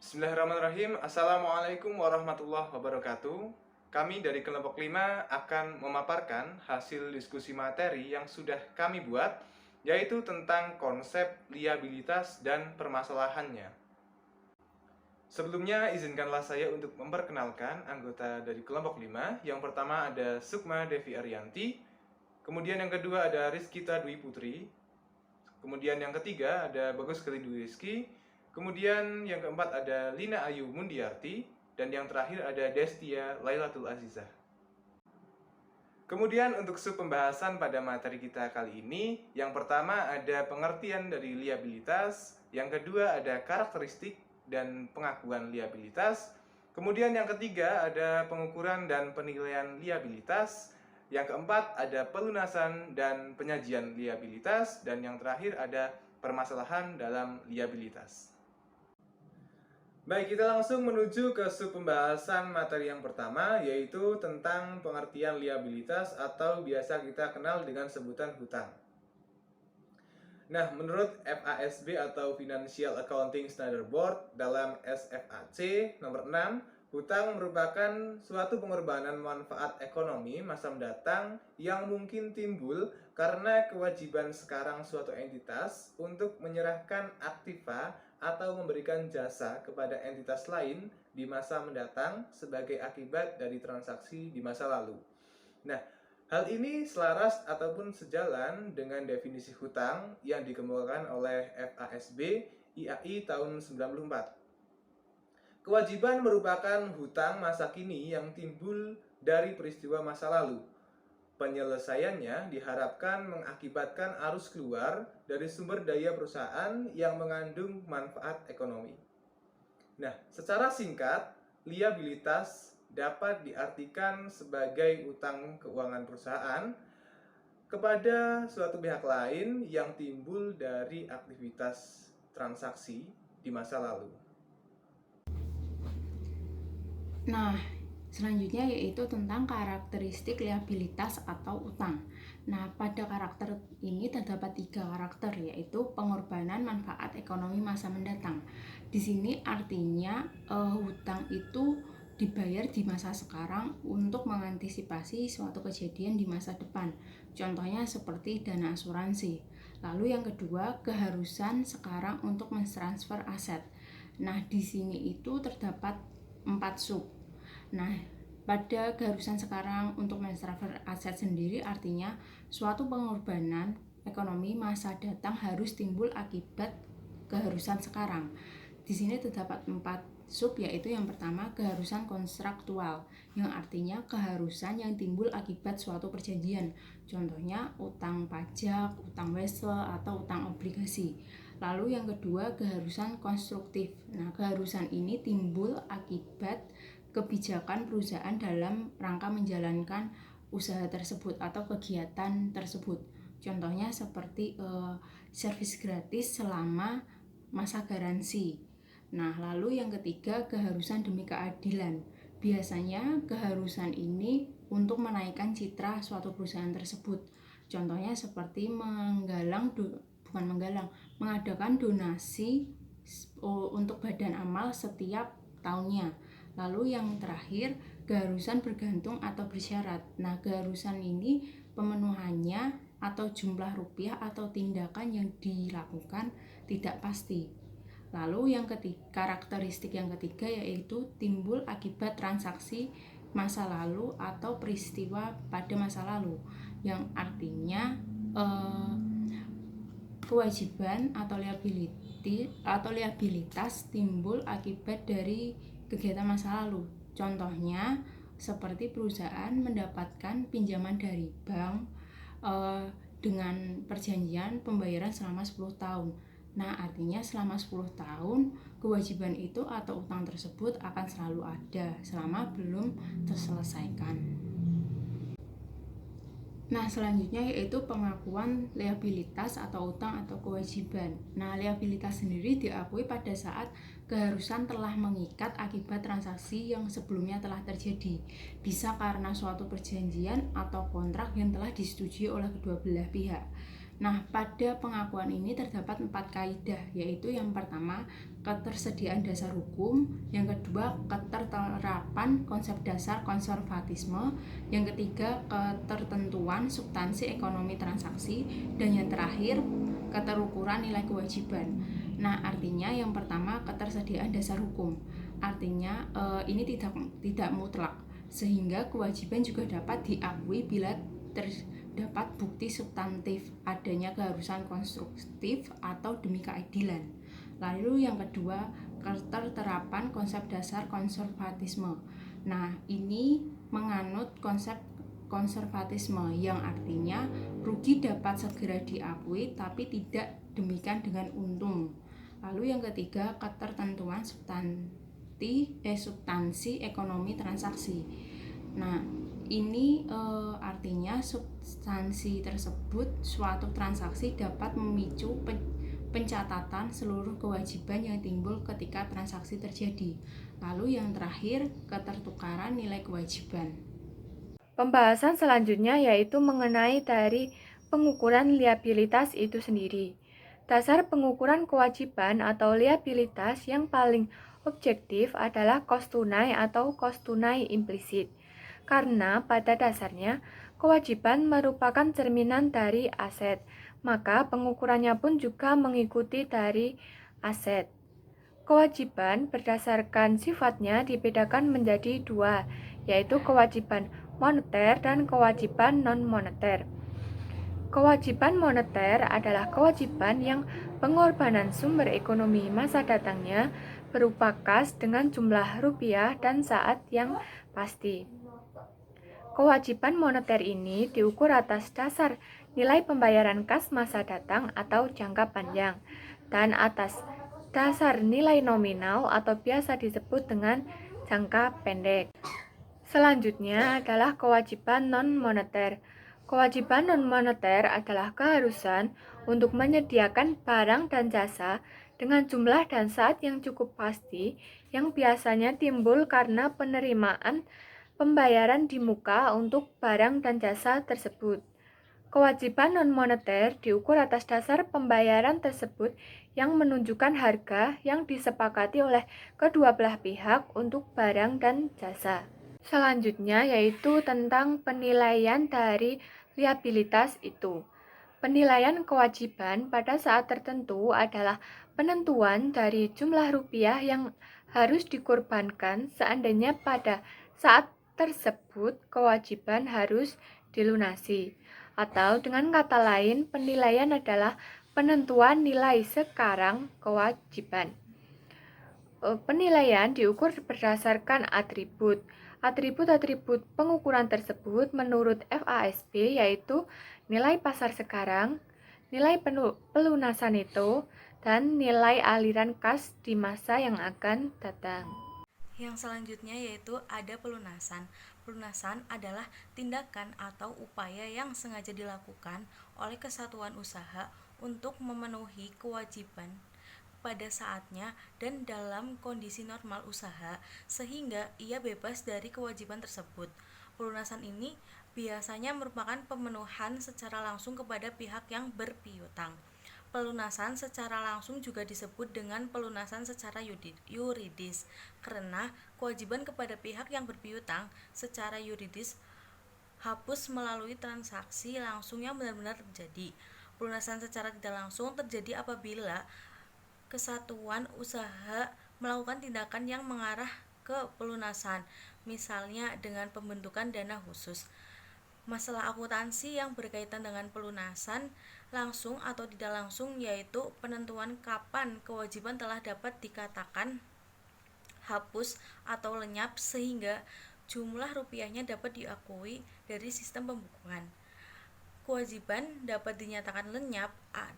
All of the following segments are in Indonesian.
Bismillahirrahmanirrahim. Assalamualaikum warahmatullahi wabarakatuh. Kami dari kelompok 5 akan memaparkan hasil diskusi materi yang sudah kami buat, yaitu tentang konsep liabilitas dan permasalahannya. Sebelumnya, izinkanlah saya untuk memperkenalkan anggota dari kelompok 5. Yang pertama ada Sukma Devi Ariyanti, kemudian yang kedua ada Rizkita Dwi Putri, kemudian yang ketiga ada Bagus Keli Dwi Rizky, kemudian yang keempat ada Lina Ayu Mundiarti, dan yang terakhir ada Destia Lailatul Azizah. Kemudian untuk sub pembahasan pada materi kita kali ini, yang pertama ada pengertian dari liabilitas, yang kedua ada karakteristik dan pengakuan liabilitas, kemudian yang ketiga ada pengukuran dan penilaian liabilitas, yang keempat ada pelunasan dan penyajian liabilitas, dan yang terakhir ada permasalahan dalam liabilitas. Baik, kita langsung menuju ke sub pembahasan materi yang pertama, yaitu tentang pengertian liabilitas atau biasa kita kenal dengan sebutan hutang. Nah, menurut FASB atau Financial Accounting Standard Board dalam SFAC nomor 6, hutang merupakan suatu pengorbanan manfaat ekonomi masa mendatang yang mungkin timbul karena kewajiban sekarang suatu entitas untuk menyerahkan aktiva atau memberikan jasa kepada entitas lain di masa mendatang sebagai akibat dari transaksi di masa lalu. Nah, hal ini selaras ataupun sejalan dengan definisi hutang yang dikemukakan oleh FASB IAI tahun 94. Kewajiban merupakan hutang masa kini yang timbul dari peristiwa masa lalu. Penyelesaiannya diharapkan mengakibatkan arus keluar dari sumber daya perusahaan yang mengandung manfaat ekonomi. Nah, secara singkat, liabilitas dapat diartikan sebagai utang keuangan perusahaan kepada suatu pihak lain yang timbul dari aktivitas transaksi di masa lalu. Nah, selanjutnya yaitu tentang karakteristik liabilitas atau utang. Nah, pada karakter ini terdapat 3 karakter, yaitu pengorbanan manfaat ekonomi masa mendatang. Di sini artinya hutang itu dibayar di masa sekarang untuk mengantisipasi suatu kejadian di masa depan. Contohnya seperti dana asuransi. Lalu yang kedua, keharusan sekarang untuk mentransfer aset. Nah, di sini itu terdapat 4 sub. Nah, pada keharusan sekarang untuk mentransfer aset sendiri artinya suatu pengorbanan ekonomi masa datang harus timbul akibat keharusan sekarang. Di sini terdapat 4 sub, yaitu yang pertama keharusan kontraktual, yang artinya keharusan yang timbul akibat suatu perjanjian. Contohnya utang pajak, utang wesel, atau utang obligasi. Lalu yang kedua keharusan konstruktif. Nah, keharusan ini timbul akibat kebijakan perusahaan dalam rangka menjalankan usaha tersebut atau kegiatan tersebut. Contohnya seperti servis gratis selama masa garansi. Nah, lalu yang ketiga keharusan demi keadilan. Biasanya keharusan ini untuk menaikkan citra suatu perusahaan tersebut. Contohnya seperti mengadakan donasi untuk badan amal setiap tahunnya. Lalu yang terakhir, keharusan bergantung atau bersyarat. Nah, keharusan ini pemenuhannya atau jumlah rupiah atau tindakan yang dilakukan tidak pasti. Lalu yang ketiga, karakteristik yang ketiga yaitu timbul akibat transaksi masa lalu atau peristiwa pada masa lalu, yang artinya kewajiban atau liabilitas timbul akibat dari kegiatan masa lalu. Contohnya seperti perusahaan mendapatkan pinjaman dari bank dengan perjanjian pembayaran selama 10 tahun. Nah, artinya selama 10 tahun kewajiban itu atau utang tersebut akan selalu ada selama belum terselesaikan. Nah, selanjutnya yaitu pengakuan liabilitas atau utang atau kewajiban. Nah, liabilitas sendiri diakui pada saat keharusan telah mengikat akibat transaksi yang sebelumnya telah terjadi. Bisa karena suatu perjanjian atau kontrak yang telah disetujui oleh kedua belah pihak. Nah, pada pengakuan ini terdapat 4 kaidah, yaitu yang pertama, ketersediaan dasar hukum, yang kedua, keterterapan konsep dasar konservatisme, yang ketiga, ketertentuan substansi ekonomi transaksi, dan yang terakhir, keterukuran nilai kewajiban. Nah, artinya yang pertama, ketersediaan dasar hukum. Artinya ini tidak mutlak, sehingga kewajiban juga dapat diakui bila terdapat bukti substantif adanya keharusan konstruktif atau demi keadilan. Lalu yang kedua, keterterapan konsep dasar konservatisme. Nah, ini menganut konsep konservatisme yang artinya rugi dapat segera diakui tapi tidak demikian dengan untung. Lalu yang ketiga, ketertentuan substansi ekonomi transaksi. Nah, ini artinya substansi tersebut suatu transaksi dapat memicu pencatatan seluruh kewajiban yang timbul ketika transaksi terjadi. Lalu yang terakhir, ketertukaran nilai kewajiban. Pembahasan selanjutnya yaitu mengenai dari pengukuran liabilitas itu sendiri. Dasar pengukuran kewajiban atau liabilitas yang paling objektif adalah kos tunai atau kos tunai implisit. Karena pada dasarnya kewajiban merupakan cerminan dari aset, maka pengukurannya pun juga mengikuti dari aset. Kewajiban berdasarkan sifatnya dibedakan menjadi dua, yaitu kewajiban moneter dan kewajiban non-moneter. Kewajiban moneter adalah kewajiban yang pengorbanan sumber ekonomi masa datangnya berupa kas dengan jumlah rupiah dan saat yang pasti. Kewajiban moneter ini diukur atas dasar nilai pembayaran kas masa datang atau jangka panjang dan atas dasar nilai nominal atau biasa disebut dengan jangka pendek. Selanjutnya adalah kewajiban non-moneter. Kewajiban non-moneter adalah keharusan untuk menyediakan barang dan jasa dengan jumlah dan saat yang cukup pasti yang biasanya timbul karena penerimaan pembayaran di muka untuk barang dan jasa tersebut. Kewajiban non-moneter diukur atas dasar pembayaran tersebut yang menunjukkan harga yang disepakati oleh kedua belah pihak untuk barang dan jasa. Selanjutnya yaitu tentang penilaian dari liabilitas itu. Penilaian kewajiban pada saat tertentu adalah penentuan dari jumlah rupiah yang harus dikorbankan seandainya pada saat tersebut kewajiban harus dilunasi. Atau dengan kata lain, penilaian adalah penentuan nilai sekarang kewajiban. Penilaian diukur berdasarkan atribut. Atribut-atribut pengukuran tersebut menurut FASB yaitu nilai pasar sekarang, nilai pelunasan itu, dan nilai aliran kas di masa yang akan datang. Yang selanjutnya yaitu ada pelunasan. Pelunasan adalah tindakan atau upaya yang sengaja dilakukan oleh kesatuan usaha untuk memenuhi kewajiban pada saatnya dan dalam kondisi normal usaha sehingga ia bebas dari kewajiban tersebut. Pelunasan ini biasanya merupakan pemenuhan secara langsung kepada pihak yang berpiutang. Pelunasan secara langsung juga disebut dengan pelunasan secara yuridis, karena kewajiban kepada pihak yang berpiutang secara yuridis hapus melalui transaksi langsung yang benar-benar terjadi. Pelunasan secara tidak langsung terjadi apabila kesatuan usaha melakukan tindakan yang mengarah ke pelunasan, misalnya dengan pembentukan dana khusus. Masalah akuntansi yang berkaitan dengan pelunasan langsung atau tidak langsung yaitu penentuan kapan kewajiban telah dapat dikatakan hapus atau lenyap sehingga jumlah rupiahnya dapat diakui dari sistem pembukuan. Kewajiban dapat dinyatakan lenyap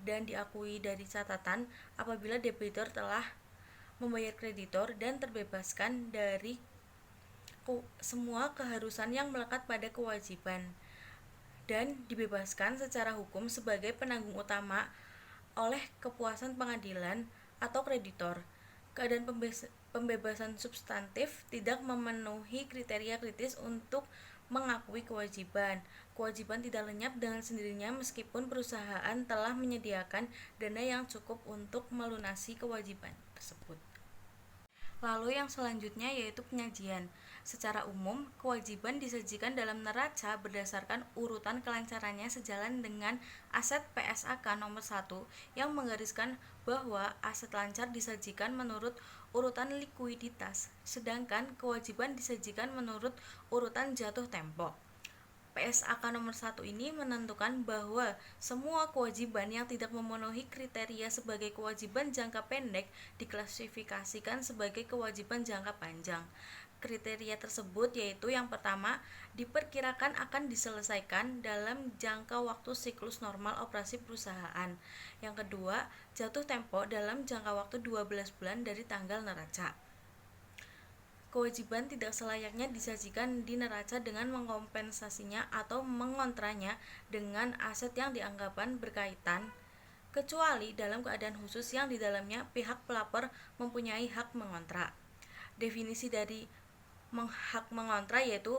dan diakui dari catatan apabila debitur telah membayar kreditor dan terbebaskan dari semua keharusan yang melekat pada kewajiban dan dibebaskan secara hukum sebagai penanggung utama oleh kepuasan pengadilan atau kreditor. Keadaan pembebasan substantif tidak memenuhi kriteria kritis untuk mengakui kewajiban. Kewajiban tidak lenyap dengan sendirinya meskipun perusahaan telah menyediakan dana yang cukup untuk melunasi kewajiban tersebut. Lalu yang selanjutnya yaitu penyajian. Secara umum, kewajiban disajikan dalam neraca berdasarkan urutan kelancarannya sejalan dengan aset PSAK nomor 1 yang menggariskan bahwa aset lancar disajikan menurut urutan likuiditas, sedangkan kewajiban disajikan menurut urutan jatuh tempo. PSAK nomor 1 ini menentukan bahwa semua kewajiban yang tidak memenuhi kriteria sebagai kewajiban jangka pendek diklasifikasikan sebagai kewajiban jangka panjang. Kriteria tersebut yaitu yang pertama, diperkirakan akan diselesaikan dalam jangka waktu siklus normal operasi perusahaan. Yang kedua, jatuh tempo dalam jangka waktu 12 bulan dari tanggal neraca. Kewajiban tidak selayaknya disajikan di neraca dengan mengkompensasinya atau mengontranya dengan aset yang dianggapan berkaitan, kecuali dalam keadaan khusus yang di dalamnya pihak pelapor mempunyai hak mengontra. Definisi dari hak mengontra yaitu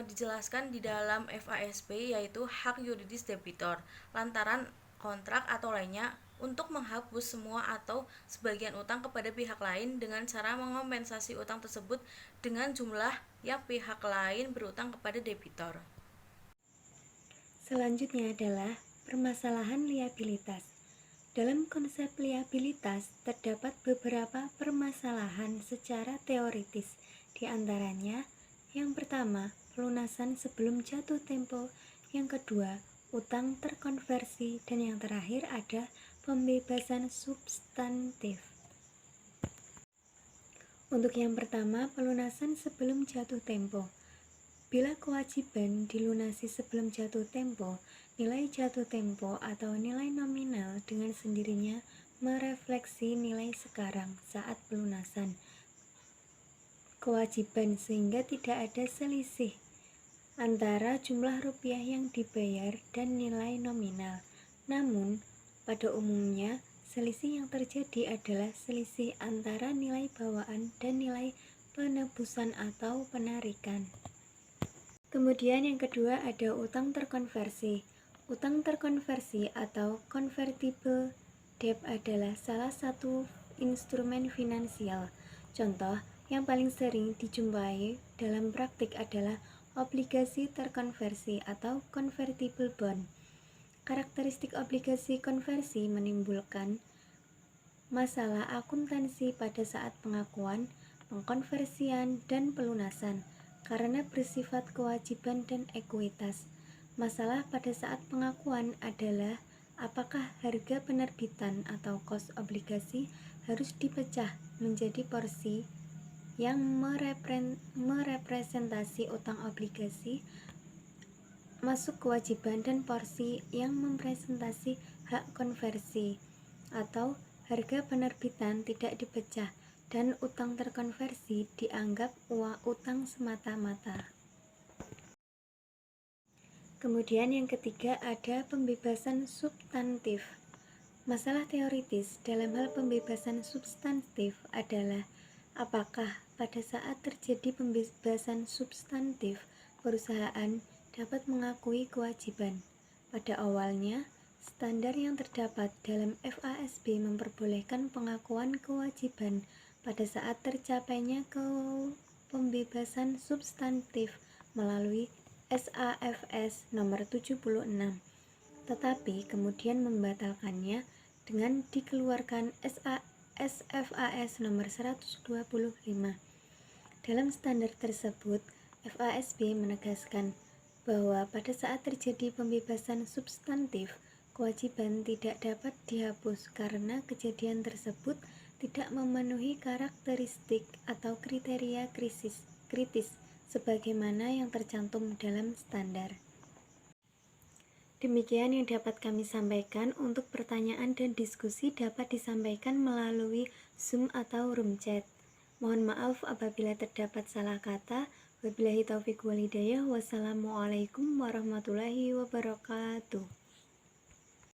dijelaskan di dalam FASB, yaitu hak yuridis debitor lantaran kontrak atau lainnya untuk menghapus semua atau sebagian utang kepada pihak lain dengan cara mengompensasi utang tersebut dengan jumlah yang pihak lain berutang kepada debitor. Selanjutnya adalah permasalahan liabilitas. Dalam konsep liabilitas terdapat beberapa permasalahan secara teoritis. Di antaranya, yang pertama, pelunasan sebelum jatuh tempo, yang kedua, utang terkonversi, dan yang terakhir ada pembebasan substantif. Untuk yang pertama, pelunasan sebelum jatuh tempo. Bila kewajiban dilunasi sebelum jatuh tempo, nilai jatuh tempo atau nilai nominal dengan sendirinya merefleksi nilai sekarang saat pelunasan kewajiban sehingga tidak ada selisih antara jumlah rupiah yang dibayar dan nilai nominal. Namun, pada umumnya, selisih yang terjadi adalah selisih antara nilai bawaan dan nilai penebusan atau penarikan. Kemudian yang kedua ada utang terkonversi. Utang terkonversi atau convertible debt adalah salah satu instrumen finansial. Contoh yang paling sering dijumpai dalam praktik adalah obligasi terkonversi atau convertible bond. Karakteristik obligasi konversi menimbulkan masalah akuntansi pada saat pengakuan, pengkonversian, dan pelunasan karena bersifat kewajiban dan ekuitas. Masalah pada saat pengakuan adalah apakah harga penerbitan atau cost obligasi harus dipecah menjadi porsi yang merepresentasi utang obligasi masuk kewajiban dan porsi yang merepresentasi hak konversi, atau harga penerbitan tidak dipecah dan utang terkonversi dianggap utang semata-mata. Kemudian yang ketiga ada pembebasan substantif. Masalah teoritis dalam hal pembebasan substantif adalah apakah pada saat terjadi pembebasan substantif perusahaan dapat mengakui kewajiban. Pada awalnya, standar yang terdapat dalam FASB memperbolehkan pengakuan kewajiban pada saat tercapainya pembebasan substantif melalui SAFS nomor 76, tetapi kemudian membatalkannya dengan dikeluarkan SFAS nomor 125. Dalam standar tersebut, FASB menegaskan bahwa pada saat terjadi pembebasan substantif, kewajiban tidak dapat dihapus karena kejadian tersebut tidak memenuhi karakteristik atau kriteria kritis sebagaimana yang tercantum dalam standar. Demikian yang dapat kami sampaikan. Untuk pertanyaan dan diskusi dapat disampaikan melalui Zoom atau room chat. Mohon maaf apabila terdapat salah kata. Wabillahi taufiq wal hidayah. Wassalamualaikum warahmatullahi wabarakatuh.